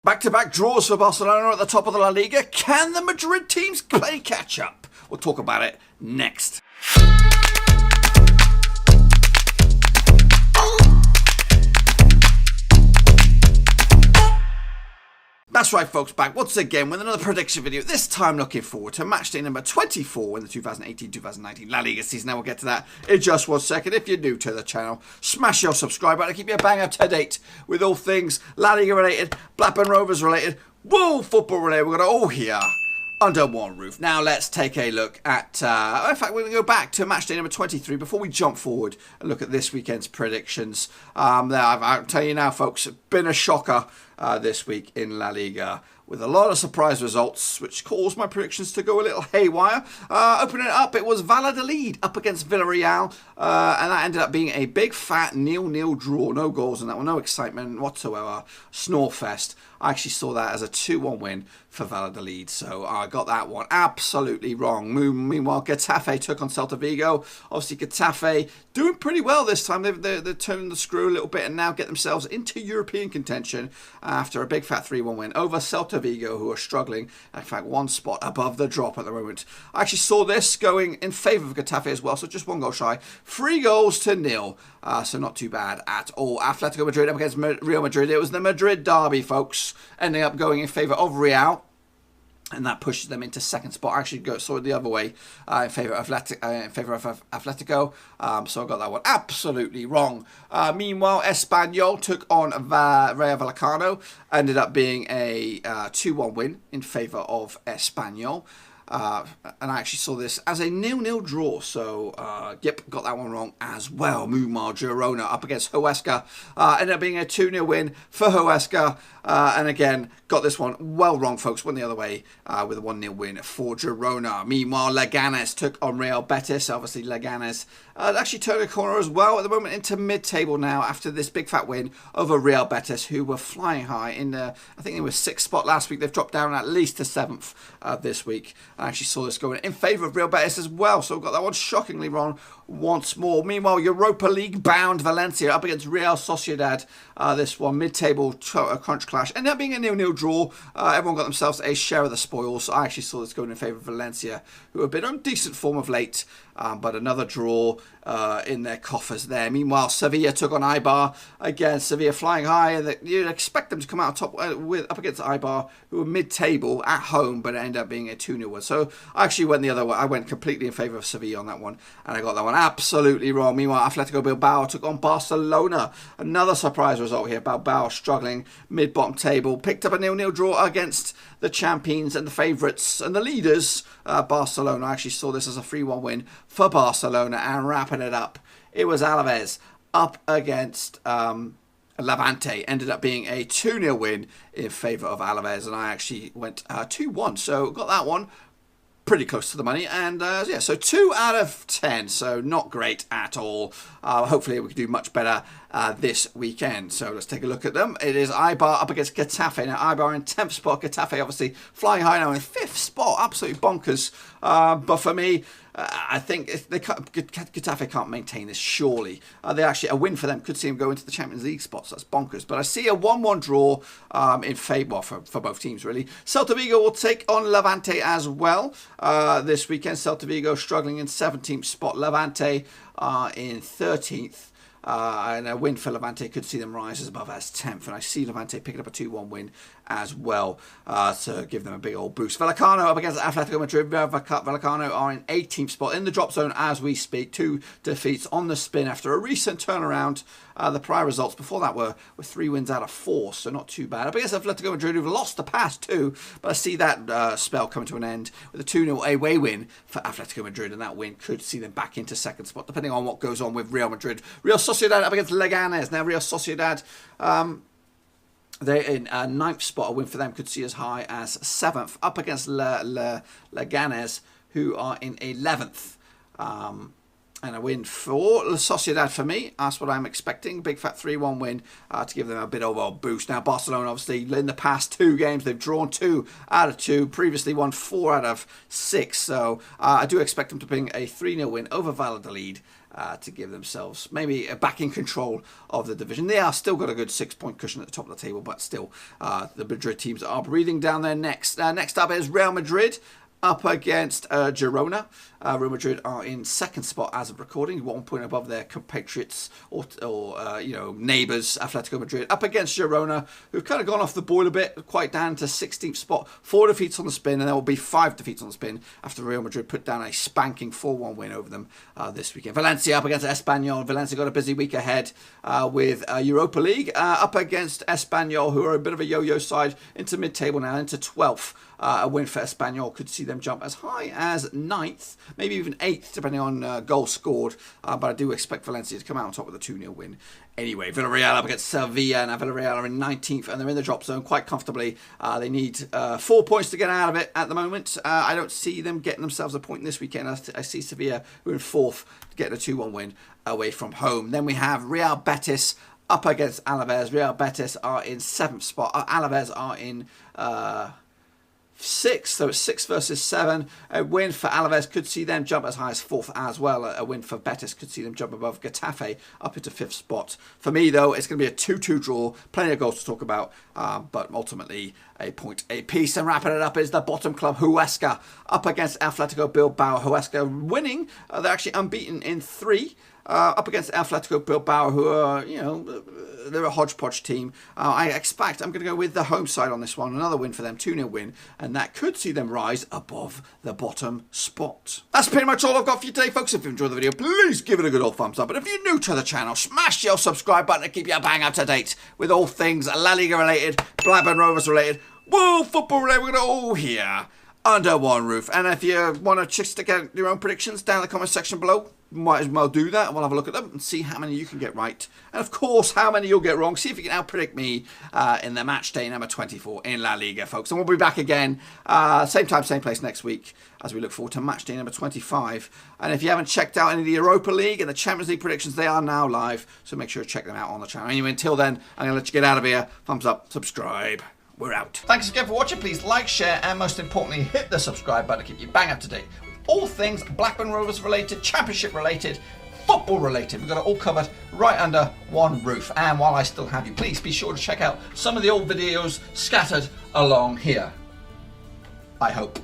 Back-to-back draws for Barcelona at the top of the La Liga. Can the Madrid teams play catch-up? We'll talk about it next. That's right, folks, back once again with another prediction video, this time looking forward to matchday number 24 in the 2018-2019 La Liga season. Now we'll get to that in just 1 second. If you're new to the channel, smash your subscribe button to keep you bang up to date with all things La Liga related, Blackburn Rovers related, world football related. We're going to all hear under one roof. Now let's take a look at, in fact, we're going to go back to matchday number 23 before we jump forward and look at this weekend's predictions. I'll tell you now, folks, it's been a shocker this week in La Liga, with a lot of surprise results, which caused my predictions to go a little haywire. Opening it up, it was Valladolid up against Villarreal, and that ended up being a big fat 0-0 draw. No goals in that one, no excitement whatsoever. Snorefest. I actually saw that as a 2-1 win for Valladolid, so I got that one absolutely wrong. Meanwhile, Getafe took on Celta Vigo. Obviously, Getafe doing pretty well this time. They're turning the screw a little bit and now get themselves into European contention after a big fat 3-1 win over Celta Vigo, who are struggling. In fact, one spot above the drop at the moment. I actually saw this going in favour of Getafe as well, so just one goal shy. 3-0, so not too bad at all. Atletico Madrid up against Real Madrid. It was the Madrid derby, folks, ending up going in favour of Real. And that pushes them into second spot. I actually saw it the other way in favour of Atletico. So I got that one absolutely wrong. Meanwhile, Espanyol took on Rayo Vallecano. Ended up being a 2-1 win in favour of Espanyol. And I actually saw this as a 0-0 draw, so yep, got that one wrong as well. Meanwhile, Girona up against Huesca, ended up being a 2-0 win for Huesca, and again, got this one well wrong, folks. Went the other way with a 1-0 win for Girona. Meanwhile, Leganes took on Real Betis. Obviously, Leganes actually turned a corner as well at the moment into mid-table now after this big fat win over Real Betis, who were flying high in the, I think they were 6th spot last week. They've dropped down at least to 7th this week. I actually saw this going in favour of Real Betis as well, so got that one shockingly wrong once more. Meanwhile, Europa League bound Valencia up against Real Sociedad. This one mid-table crunch clash ended up being a 0-0 draw. Everyone got themselves a share of the spoils. I actually saw this going in favour of Valencia, who have been on decent form of late, but another draw in their coffers there. Meanwhile, Sevilla took on Eibar. Again, Sevilla flying high, and you'd expect them to come out top up against Eibar, who were mid-table at home, but it ended up being a 2-0 win. So I actually went the other way. I went completely in favour of Sevilla on that one, and I got that one absolutely wrong. Meanwhile, Atletico Bilbao took on Barcelona. Another surprise result here. Bilbao struggling mid-bottom table. Picked up a 0-0 draw against the champions and the favourites and the leaders, Barcelona. I actually saw this as a 3-1 win for Barcelona, and wrapping it up, it was Alaves up against Levante. Ended up being a 2-0 win in favour of Alaves, and I actually went 2-1, so got that one pretty close to the money, and yeah, so 2 out of 10, so not great at all. Hopefully we can do much better this weekend. So let's take a look at them. It is Eibar up against Getafe. Now Eibar in 10th spot, Getafe obviously flying high now in 5th spot, absolutely bonkers. But for me, I think if Getafe can't maintain this, surely. They actually, a win for them could see them go into the Champions League spots. That's bonkers. But I see a 1-1 draw in favour for both teams, really. Celta Vigo will take on Levante as well this weekend. Celta Vigo struggling in 17th spot. Levante in 13th. And a win for Levante could see them rise as above as 10th. And I see Levante picking up a 2-1 win as well to give them a big old boost. Vallecano up against Atletico Madrid. Vallecano are in 18th spot in the drop zone as we speak. 2 defeats on the spin after a recent turnaround. The prior results before that were 3 wins out of 4, so not too bad. Up against Atletico Madrid, who've lost the past 2, but I see that spell coming to an end with a 2-0 away win for Atletico Madrid, and that win could see them back into second spot, depending on what goes on with Real Madrid. Real Sociedad up against Leganes. Now, Real Sociedad, they're in 9th spot. A win for them could see as high as 7th. Up against Leganes, who are in 11th. And a win for La Sociedad for me. That's what I'm expecting. Big fat 3-1 win to give them a bit of a boost. Now, Barcelona, obviously, in the past 2 games, they've drawn 2 out of 2. Previously won 4 out of 6. So I do expect them to bring a 3-0 win over Valladolid to give themselves maybe back in control of the division. They are still got a good 6-point cushion at the top of the table, but still the Madrid teams are breathing down there next. Next up is Real Madrid up against Girona. Real Madrid are in second spot as of recording, 1 point above their compatriots or neighbours, Atletico Madrid, up against Girona, who've kind of gone off the boil a bit, quite down to 16th spot. 4 defeats on the spin, and there will be 5 defeats on the spin after Real Madrid put down a spanking 4-1 win over them this weekend. Valencia up against Espanyol. Valencia got a busy week ahead with Europa League, up against Espanyol, who are a bit of a yo-yo side, into mid-table now, into 12th. A win for Espanyol could see them jump as high as 9th, maybe even 8th, depending on goals scored. But I do expect Valencia to come out on top with a 2-0 win. Anyway, Villarreal up against Sevilla. Now Villarreal are in 19th, and they're in the drop zone quite comfortably. They need 4 points to get out of it at the moment. I don't see them getting themselves a point this weekend. I see Sevilla, who are in 4th, getting a 2-1 win away from home. Then we have Real Betis up against Alaves. Real Betis are in 7th spot. Alaves are in 6th, so it's 6 versus 7. A win for Alaves could see them jump as high as 4th as well. A win for Betis could see them jump above Getafe up into 5th spot. For me, though, it's going to be a 2-2 draw. Plenty of goals to talk about, but ultimately a point apiece. And wrapping it up is the bottom club, Huesca, up against Atletico Bilbao. Huesca winning. They're actually unbeaten in 3. Up against Atletico Bilbao, who are, they're a hodgepodge team. I'm going to go with the home side on this one. Another win for them, 2-0 win, and that could see them rise above the bottom spot. That's pretty much all I've got for you today, folks. If you enjoyed the video, please give it a good old thumbs up. And if you're new to the channel, smash your subscribe button to keep you bang up to date with all things La Liga related, Blackburn Rovers related, world football related. We're going to all here under one roof. And if you want to just stick out your own predictions down in the comment section below, might as well do that, and we'll have a look at them and see how many you can get right, and of course how many you'll get wrong. See if you can out-predict me in the match day number 24 in La Liga, folks. And we'll be back again same time, same place next week as we look forward to match day number 25. And if you haven't checked out any of the Europa League and the Champions League predictions, they are now live, so make sure to check them out on the channel. Anyway, until then, I'm going to let you get out of here. Thumbs up, subscribe. We're out. Thanks again for watching. Please like, share, and most importantly, hit the subscribe button to keep you bang up to date. All things Blackburn Rovers related, Championship related, football related. We've got it all covered right under one roof. And while I still have you, please be sure to check out some of the old videos scattered along here. I hope.